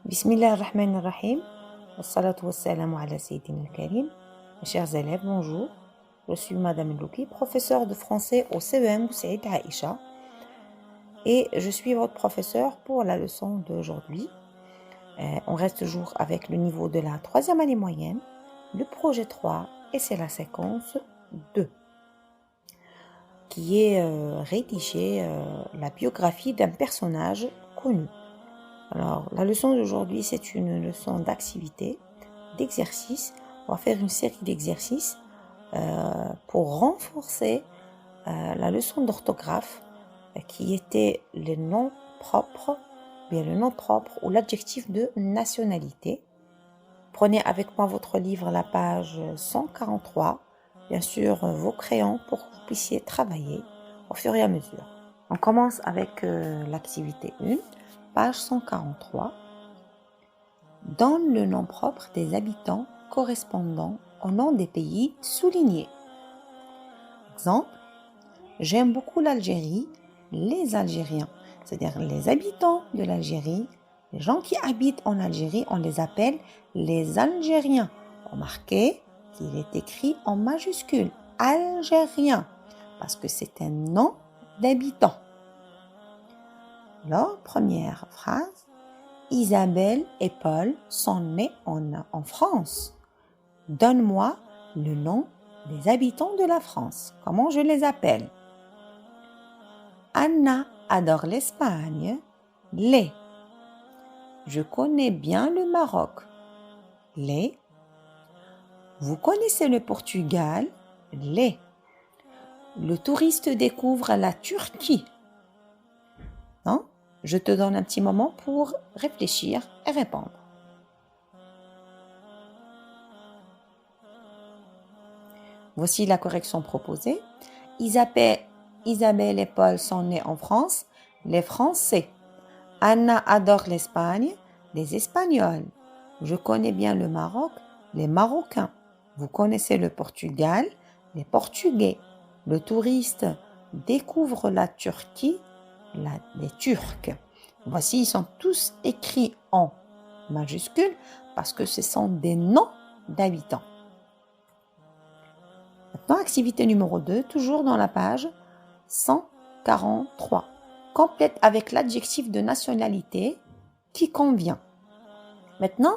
Bismillah ar-Rahman ar-Rahim. Wassalatu wassalamu ala Sayyidina al-Karim. Mes chers élèves, bonjour. Je suis Madame Louki, professeure de français au CEM Boussaïd Aïcha. Et je suis votre professeur pour la leçon d'aujourd'hui. On reste toujours avec le niveau de la troisième année moyenne, le projet 3, et c'est la séquence 2, qui est rédigée la biographie d'un personnage connu. Alors, la leçon d'aujourd'hui, c'est une leçon d'activité, d'exercice. On va faire une série d'exercices pour renforcer la leçon d'orthographe qui était le nom propre ou l'adjectif de nationalité. Prenez avec moi votre livre, la page 143, bien sûr vos crayons pour que vous puissiez travailler au fur et à mesure. On commence avec l'activité 1, page 143. Donne le nom propre des habitants correspondant au nom des pays soulignés. Exemple, j'aime beaucoup l'Algérie, les Algériens, c'est-à-dire les habitants de l'Algérie, les gens qui habitent en Algérie, on les appelle les Algériens. Remarquez qu'il est écrit en majuscule, Algérien, parce que c'est un nom d'habitant. Alors, première phrase, Isabelle et Paul sont nés en France. Donne-moi le nom des habitants de la France. Comment je les appelle? Anna adore l'Espagne. Les. Je connais bien le Maroc. Les. Vous connaissez le Portugal? Les. Le touriste découvre la Turquie. Non? Je te donne un petit moment pour réfléchir et répondre. Voici la correction proposée. Isabelle et Paul sont nés en France, les Français. Anna adore l'Espagne, les Espagnols. Je connais bien le Maroc, les Marocains. Vous connaissez le Portugal, les Portugais. Le touriste découvre la Turquie, les Turcs. Voici, ils sont tous écrits en majuscules parce que ce sont des noms d'habitants. Maintenant, activité numéro 2, toujours dans la page 143. Complète avec l'adjectif de nationalité qui convient. Maintenant,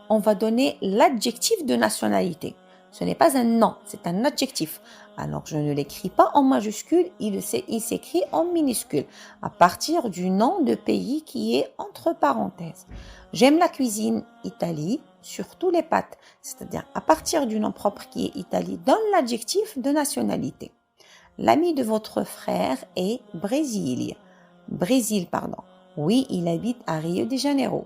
on va donner l'adjectif de nationalité. Ce n'est pas un nom, c'est un adjectif. Alors, je ne l'écris pas en majuscule, il s'écrit en minuscule, à partir du nom de pays qui est entre parenthèses. J'aime la cuisine Italie, surtout les pâtes. C'est-à-dire, à partir du nom propre qui est Italie, donne l'adjectif de nationalité. L'ami de votre frère est Brésil. Oui, il habite à Rio de Janeiro.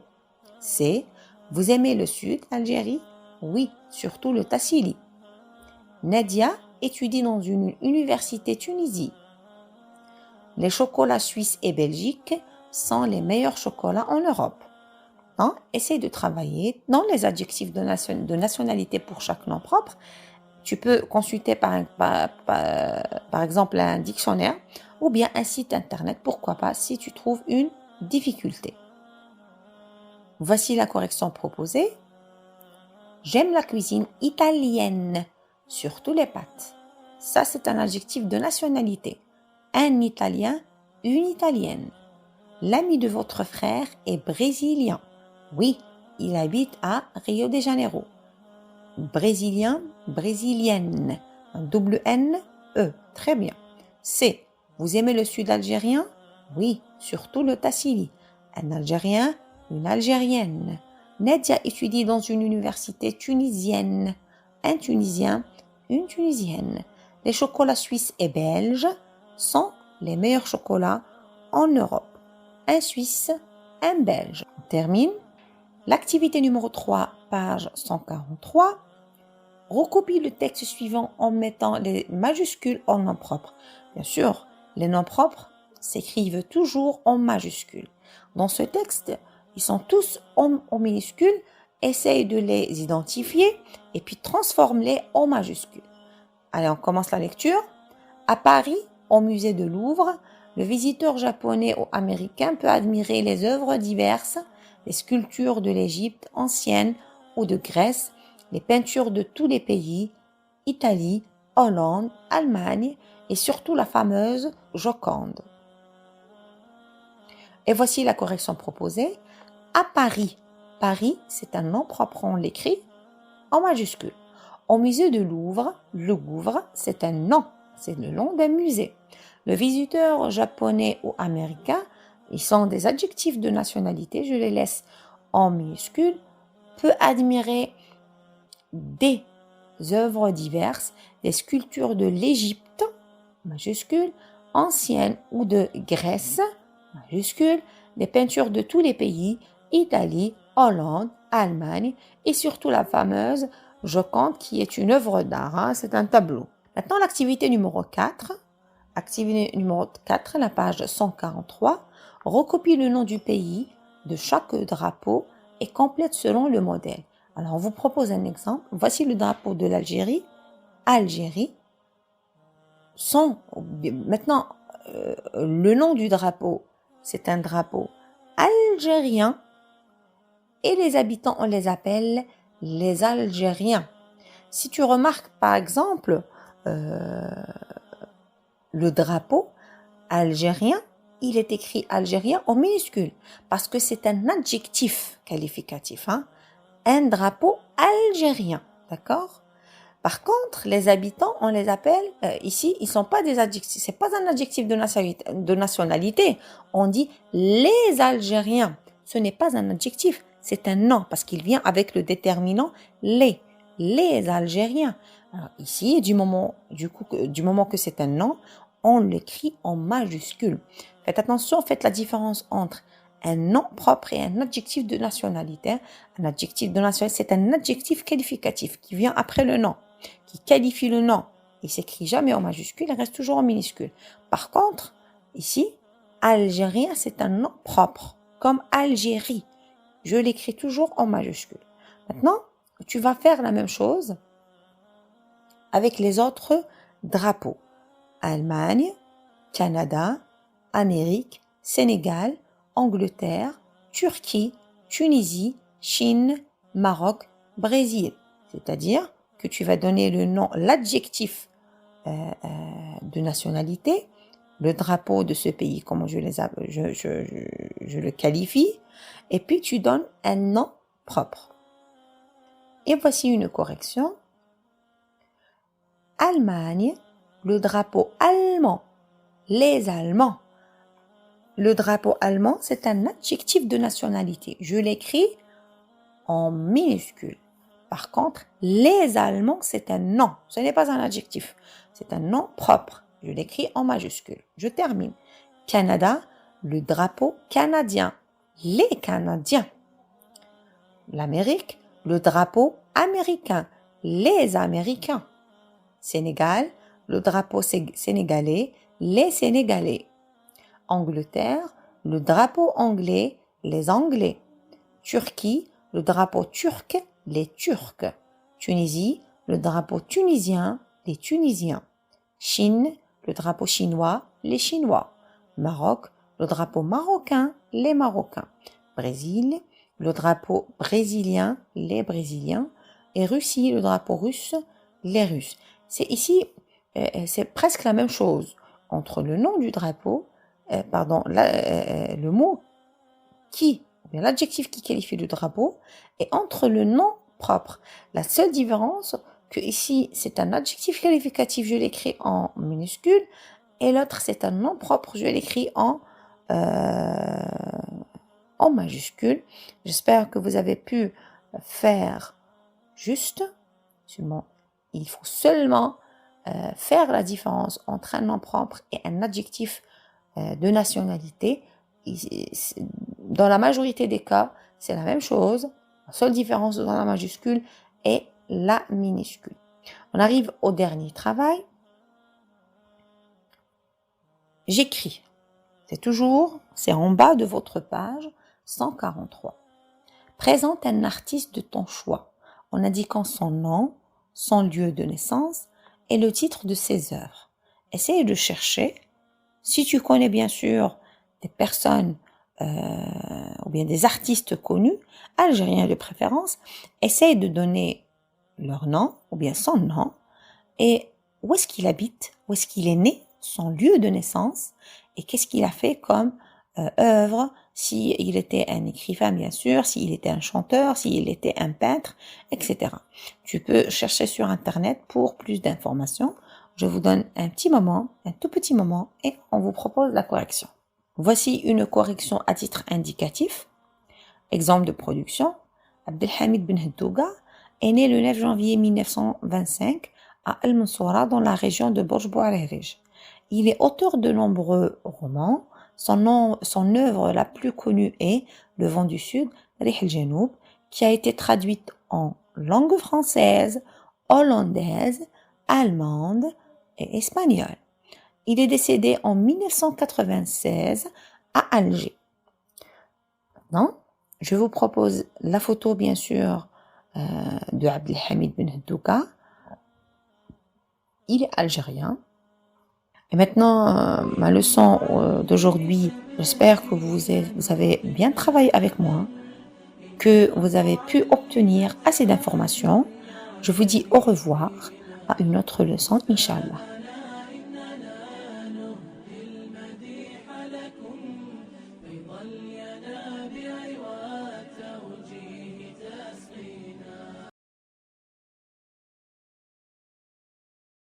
C'est, vous aimez le sud, Algérie? Oui, surtout le Tassili. Nadia étudie dans une université Tunisie. Les chocolats suisses et belgiques sont les meilleurs chocolats en Europe. Hein? Essaye de travailler dans les adjectifs de nationalité pour chaque nom propre. Tu peux consulter par exemple un dictionnaire ou bien un site internet, pourquoi pas, si tu trouves une difficulté. Voici la correction proposée. J'aime la cuisine italienne, surtout les pâtes. Ça, c'est un adjectif de nationalité. Un Italien, une Italienne. L'ami de votre frère est brésilien. Oui, il habite à Rio de Janeiro. Brésilien, brésilienne. Un double N, E. Très bien. C. Vous aimez le sud algérien? Oui, surtout le Tassili. Un Algérien, une Algérienne. Nadia étudie dans une université tunisienne. Un Tunisien, une Tunisienne. Les chocolats suisses et belges sont les meilleurs chocolats en Europe. Un Suisse, un Belge. On termine. L'activité numéro 3, page 143. Recopie le texte suivant en mettant les majuscules en nom propre. Bien sûr, les noms propres s'écrivent toujours en majuscules. Dans ce texte, ils sont tous en minuscules. Essaye de les identifier et puis transforme-les en majuscules. Allez, on commence la lecture. À Paris, au musée de Louvre, le visiteur japonais ou américain peut admirer les œuvres diverses les sculptures de l'Égypte ancienne ou de Grèce, les peintures de tous les pays, Italie, Hollande, Allemagne et surtout la fameuse Joconde. Et voici la correction proposée. À Paris. Paris, c'est un nom propre, on l'écrit en majuscule. Au musée de Louvre, le Louvre, c'est un nom, c'est le nom d'un musée. Le visiteur japonais ou américain, ils sont des adjectifs de nationalité, je les laisse en minuscule, peut admirer des œuvres diverses, des sculptures de l'Égypte, majuscule, ancienne ou de Grèce, majuscule, des peintures de tous les pays, Italie, Hollande, Allemagne et surtout la fameuse Joconde qui est une œuvre d'art, hein, c'est un tableau. Maintenant l'activité numéro 4, la page 143, recopie le nom du pays de chaque drapeau et complète selon le modèle. Alors on vous propose un exemple, voici le drapeau de l'Algérie, Algérie. Maintenant, le nom du drapeau, c'est un drapeau algérien et les habitants, on les appelle les Algériens. Si tu remarques par exemple le drapeau algérien, il est écrit algérien en minuscule parce que c'est un adjectif qualificatif, hein? Un drapeau algérien, d'accord? Par contre, les habitants, on les appelle, ici, ils sont pas des adjectifs, c'est pas un adjectif de nationalité. On dit les Algériens. Ce n'est pas un adjectif, c'est un nom parce qu'il vient avec le déterminant les Algériens. Alors ici, du moment que c'est un nom, on l'écrit en majuscule. Faites attention, faites la différence entre un nom propre et un adjectif de nationalité. Un adjectif de nationalité, c'est un adjectif qualificatif qui vient après le nom, qui qualifie le nom. Il s'écrit jamais en majuscule, il reste toujours en minuscule. Par contre, ici, algérien, c'est un nom propre, comme Algérie. Je l'écris toujours en majuscule. Maintenant, tu vas faire la même chose avec les autres drapeaux. Allemagne, Canada, Amérique, Sénégal, Angleterre, Turquie, Tunisie, Chine, Maroc, Brésil. C'est-à-dire que tu vas donner le nom, l'adjectif de nationalité, le drapeau de ce pays, comment je le qualifie, et puis tu donnes un nom propre. Et voici une correction. Allemagne, le drapeau allemand, les Allemands. Le drapeau allemand, c'est un adjectif de nationalité. Je l'écris en minuscule. Par contre, les Allemands, c'est un nom. Ce n'est pas un adjectif. C'est un nom propre. Je l'écris en majuscule. Je termine. Canada, le drapeau canadien. Les Canadiens. L'Amérique, le drapeau américain. Les Américains. Sénégal, le drapeau sénégalais. Les Sénégalais. Angleterre, le drapeau anglais, les Anglais. Turquie, le drapeau turc, les Turcs. Tunisie, le drapeau tunisien, les Tunisiens. Chine, le drapeau chinois, les Chinois. Maroc, le drapeau marocain, les Marocains. Brésil, le drapeau brésilien, les Brésiliens. Et Russie, le drapeau russe, les Russes. C'est presque la même chose entre le nom du drapeau, le mot l'adjectif qui qualifie le drapeau et entre le nom propre. La seule différence que ici c'est un adjectif qualificatif, je l'écris en minuscule, et l'autre c'est un nom propre, je l'écris en majuscule. J'espère que vous avez pu faire juste. Il faut seulement faire la différence entre un nom propre et un adjectif de nationalité. Dans la majorité des cas, c'est la même chose. La seule différence dans la majuscule est la minuscule. On arrive au dernier travail. J'écris. C'est en bas de votre page 143. Présente un artiste de ton choix en indiquant son nom, son lieu de naissance et le titre de ses œuvres. Essaye de chercher. Si tu connais bien sûr des personnes ou bien des artistes connus, algériens de préférence, essayent de donner leur nom ou bien son nom et où est-ce qu'il habite, où est-ce qu'il est né, son lieu de naissance et qu'est-ce qu'il a fait comme œuvre, s'il était un écrivain bien sûr, s'il était un chanteur, s'il était un peintre, etc. Tu peux chercher sur Internet pour plus d'informations. Je vous donne un petit moment, un tout petit moment, et on vous propose la correction. Voici une correction à titre indicatif. Exemple de production. Abdelhamid Ben Haddouga est né le 9 janvier 1925 à Al Mansoura dans la région de Borj Bouarerij. Il est auteur de nombreux romans. Son œuvre la plus connue est Le vent du Sud, Rih el-Janoub, qui a été traduite en langue française, hollandaise, allemande et espagnole. Il est décédé en 1996 à Alger. Maintenant, je vous propose la photo, bien sûr, de Abdelhamid Ben Haddouga. Il est algérien. Et maintenant, ma leçon d'aujourd'hui, j'espère que vous avez bien travaillé avec moi, que vous avez pu obtenir assez d'informations. Je vous dis au revoir à une autre leçon, Inch'Allah.